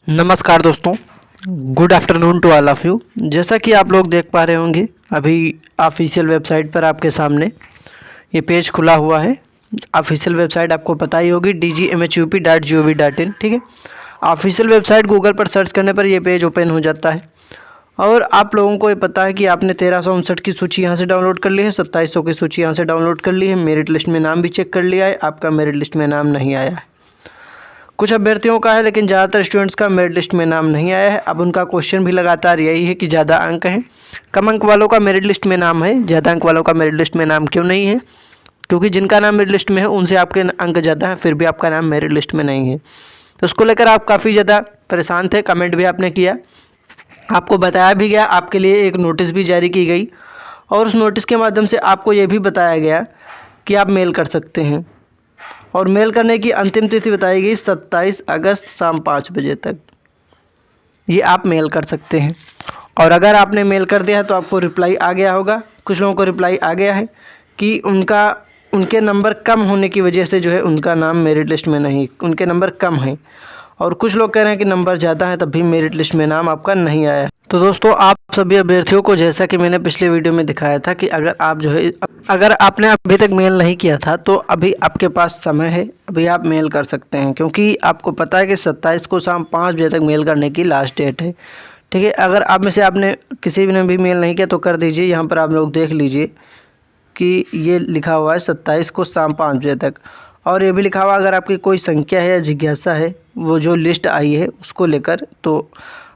नमस्कार दोस्तों, good afternoon to all of you. जैसा कि आप लोग देख पा रहे होंगे, अभी ऑफिशियल वेबसाइट पर आपके सामने ये पेज खुला हुआ है। ऑफिशियल वेबसाइट आपको पता ही होगी dgmhup.gov.in। ठीक है, ऑफिशियल वेबसाइट गूगल पर सर्च करने पर ये पेज ओपन हो जाता है और आप लोगों को ये पता है कि आपने 1359 की सूची यहाँ से डाउनलोड कर ली है, 2700 की सूची यहाँ से डाउनलोड कर ली है, मेरिट लिस्ट में नाम भी चेक कर लिया है, आपका मेरिट लिस्ट में नाम नहीं आया है। कुछ अभ्यर्थियों का है, लेकिन ज़्यादातर स्टूडेंट्स का मेरिट लिस्ट में नाम नहीं आया है। अब उनका क्वेश्चन भी लगातार यही है कि ज़्यादा अंक हैं, कम अंक वालों का मेरिट लिस्ट में नाम है, ज़्यादा अंक वालों का मेरिट लिस्ट में नाम क्यों नहीं है? क्योंकि जिनका नाम मेरिट लिस्ट में है उनसे आपके अंक ज़्यादा हैं, फिर भी आपका नाम मेरिट लिस्ट में नहीं है। तो उसको लेकर आप काफ़ी ज़्यादा परेशान थे, कमेंट भी आपने किया, आपको बताया भी गया, आपके लिए एक नोटिस भी जारी की गई और उस नोटिस के माध्यम से आपको ये भी बताया गया कि आप मेल कर सकते हैं और मेल करने की अंतिम तिथि बताई गई 27 अगस्त शाम 5 बजे तक। ये आप मेल कर सकते हैं और अगर आपने मेल कर दिया है तो आपको रिप्लाई आ गया होगा। कुछ लोगों को रिप्लाई आ गया है कि उनके नंबर कम होने की वजह से जो है उनका नाम मेरिट लिस्ट में नहीं, उनके नंबर कम हैं, और कुछ लोग कह रहे हैं कि नंबर ज़्यादा है तब भी मेरिट लिस्ट में नाम आपका नहीं आया है। तो दोस्तों, आप सभी अभ्यर्थियों को, जैसा कि मैंने पिछले वीडियो में दिखाया था कि अगर आपने अभी तक मेल नहीं किया था तो अभी आपके पास समय है, अभी आप मेल कर सकते हैं, क्योंकि आपको पता है कि 27 को शाम 5 बजे तक मेल करने की लास्ट डेट है। ठीक है, अगर आप में से आपने किसी ने भी मेल नहीं किया तो कर दीजिए। यहाँ पर आप लोग देख लीजिए कि ये लिखा हुआ है 27 को शाम 5 बजे तक, और ये भी लिखा हुआ अगर आपकी कोई संख्या है या जिज्ञासा है वो जो लिस्ट आई है उसको लेकर, तो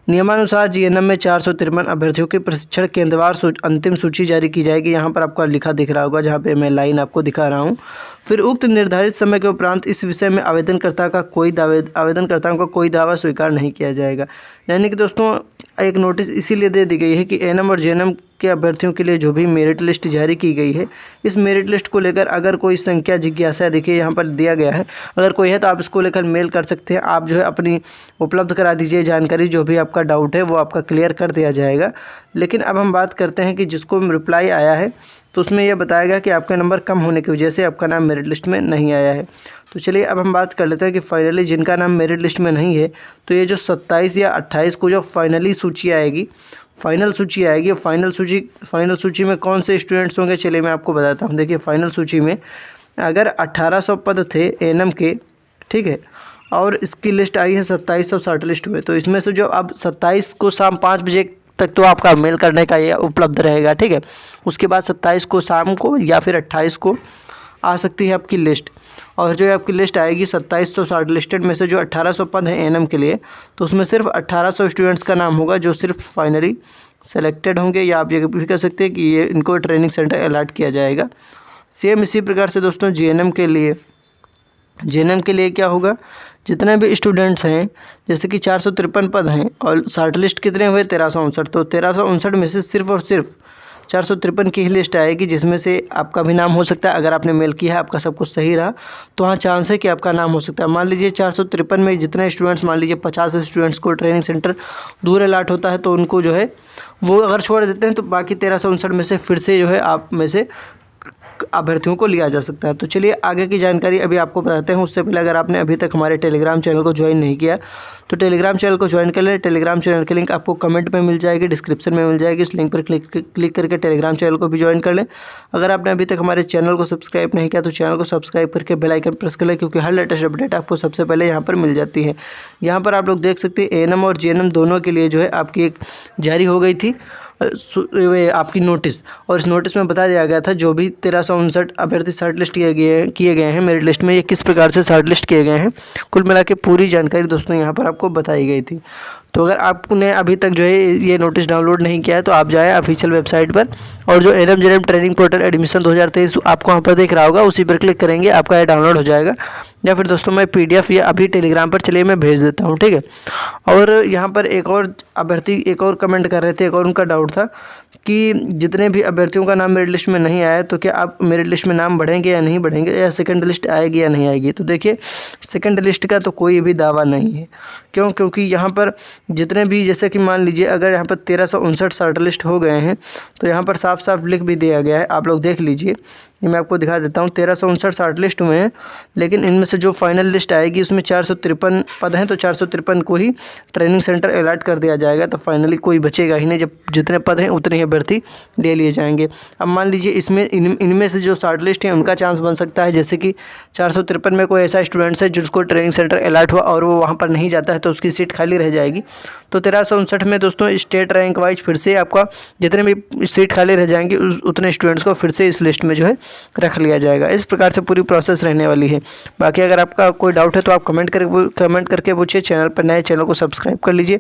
नियमानुसार जीएनएम में 453 अभ्यर्थियों के प्रशिक्षण केंद्रवार अंतिम सूची जारी की जाएगी। यहाँ पर आपका लिखा दिख रहा होगा, जहाँ पे मैं लाइन आपको दिखा रहा हूँ। फिर उक्त निर्धारित समय के उपरांत इस विषय में आवेदनकर्ताओं का कोई दावा स्वीकार नहीं किया जाएगा। यानी कि दोस्तों, एक नोटिस इसीलिए दे दी गई है कि एएनएम और जेएनएम के अभ्यर्थियों के लिए जो भी मेरिट लिस्ट जारी की गई है, इस मेरिट लिस्ट को लेकर अगर कोई संख्या जिज्ञासा, देखिए यहाँ पर दिया गया है, अगर कोई है तो आप इसको लेकर मेल कर सकते हैं। आप जो है अपनी उपलब्ध करा दीजिए जानकारी, जो भी आपका डाउट है वो आपका क्लियर कर दिया जाएगा। लेकिन अब हम बात करते हैं कि जिसको रिप्लाई आया है तो उसमें यह बताया गया कि आपके नंबर कम होने की वजह से आपका नाम मेरिट लिस्ट में नहीं आया है। तो चलिए अब हम बात कर लेते हैं कि फाइनली जिनका नाम मेरिट लिस्ट में नहीं है, तो ये जो 27 या 28 को जो फाइनली सूची आएगी, फाइनल सूची में कौन से स्टूडेंट्स होंगे, चलिए मैं आपको बताता हूँ। देखिए, फाइनल सूची में अगर 1800 पद थे एएनएम के, ठीक है, और इसकी लिस्ट आई है 2760 लिस्ट में, तो इसमें से जो अब 27 को शाम 5 बजे तक तो आपका मेल करने का ये उपलब्ध रहेगा। ठीक है, उसके बाद 27 को शाम को या फिर 28 को आ सकती है आपकी लिस्ट, और जो आपकी लिस्ट आएगी 2760 लिस्टेड में से जो 1800 पद हैं एएनएम के लिए, तो उसमें सिर्फ 1800 स्टूडेंट्स का नाम होगा जो सिर्फ फाइनली सेलेक्टेड होंगे, या आप ये भी कह सकते हैं कि ये इनको ट्रेनिंग सेंटर अलॉट किया जाएगा। सेम इसी प्रकार से दोस्तों जेएनएम के लिए क्या होगा, जितने भी स्टूडेंट्स हैं, जैसे कि 453 पद हैं और शॉर्ट लिस्ट कितने हुए 1359, तो 1359 में से सिर्फ और सिर्फ 453 की ही लिस्ट आएगी, जिसमें से आपका भी नाम हो सकता है। अगर आपने मेल किया है, आपका सब कुछ सही रहा, तो हाँ चांस है कि आपका नाम हो सकता है। मान लीजिए 453 में जितने स्टूडेंट्स, मान लीजिए 50 स्टूडेंट्स को ट्रेनिंग सेंटर दूर अलॉट होता है, तो उनको जो है वो अगर छोड़ देते हैं तो बाकी 1359 में से फिर से जो है आप में से अभ्यर्थियों को लिया जा सकता है। तो चलिए आगे की जानकारी अभी आपको बताते हैं। उससे पहले अगर आपने अभी तक हमारे टेलीग्राम चैनल को ज्वाइन नहीं किया तो टेलीग्राम चैनल को ज्वाइन कर लें। टेलीग्राम चैनल की लिंक आपको कमेंट में मिल जाएगी, डिस्क्रिप्शन में मिल जाएगी। उस लिंक पर क्लिक करके टेलीग्राम चैनल को भी ज्वाइन कर लें। अगर आपने अभी तक हमारे चैनल को सब्सक्राइब नहीं किया तो चैनल को सब्सक्राइब करके बेल आइकन प्रेस कर लें, क्योंकि हर लेटेस्ट अपडेट आपको सबसे पहले यहाँ पर मिल जाती है। यहाँ पर आप लोग देख सकते हैं एएनएम और जेएनएम दोनों के लिए जो है आपकी एक जारी हो गई थी आपकी नोटिस, और इस नोटिस में बता दिया गया था जो भी 1359 अभ्यर्थी शॉर्ट लिस्ट किए गए हैं मेरिट लिस्ट में, ये किस प्रकार से शॉर्ट लिस्ट किए गए हैं, कुल मिला के पूरी जानकारी दोस्तों यहाँ पर आपको बताई गई थी। तो अगर आपने अभी तक जो है ये नोटिस डाउनलोड नहीं किया है तो आप जाएँ ऑफिशियल वेबसाइट पर, और जो ANM GNM training portal admission 2023 आपको वहाँ पर दिख रहा होगा, उसी पर क्लिक करेंगे, आपका ये डाउनलोड हो जाएगा। या फिर दोस्तों मैं PDF या अभी टेलीग्राम पर चलिए मैं भेज देता हूँ, ठीक है। और यहाँ पर एक और अभ्यर्थी एक और कमेंट कर रहे थे, एक और उनका डाउट था कि जितने भी अभ्यर्थियों का नाम मेरिट लिस्ट में नहीं आया तो क्या आप मेरिट लिस्ट में नाम बढ़ेंगे या नहीं बढ़ेंगे, या सेकंड लिस्ट आएगी या नहीं आएगी। तो देखिए, सेकंड लिस्ट का तो कोई भी दावा नहीं है। क्यों? क्योंकि यहाँ पर जितने भी, जैसे कि मान लीजिए अगर यहाँ पर 1359 शॉर्ट लिस्ट हो गए हैं तो यहाँ पर साफ साफ लिख भी दिया गया है, आप लोग देख लीजिए। ये मैं आपको दिखा देता हूँ। 1359 शॉर्ट लिस्ट हुए हैं, लेकिन इनमें से जो फाइनल लिस्ट आएगी उसमें 453 पद हैं, तो 453 को ही ट्रेनिंग सेंटर अलॉट कर दिया जाएगा। तो फाइनली कोई बचेगा ही नहीं, जब जितने पद हैं उतने ही अभ्यर्थी ले लिए जाएंगे। अब मान लीजिए इसमें इनमें से जो शॉर्ट लिस्ट है उनका चांस बन सकता है, जैसे कि 453 में कोई ऐसा स्टूडेंट्स है जिसको ट्रेनिंग सेंटर अलॉट हुआ और वो वहाँ पर नहीं जाता है, तो उसकी सीट खाली रह जाएगी। तो 1359 में दोस्तों स्टेट रैंक वाइज फिर से आपका जितने भी सीट खाली रह जाएंगे उतने स्टूडेंट्स को फिर से इस लिस्ट में जो है रख लिया जाएगा। इस प्रकार से पूरी प्रोसेस रहने वाली है। बाकी अगर आपका कोई डाउट है तो आप कमेंट करके पूछिए। चैनल पर नए, चैनल को सब्सक्राइब कर लीजिए।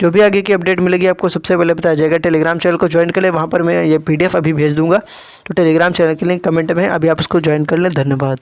जो भी आगे की अपडेट मिलेगी आपको सबसे पहले बताया जाएगा। टेलीग्राम चैनल को ज्वाइन कर लें, वहाँ पर मैं ये PDF अभी भेज दूँगा, तो टेलीग्राम चैनल की लिंक कमेंट में, अभी आप उसको ज्वाइन कर लें। धन्यवाद।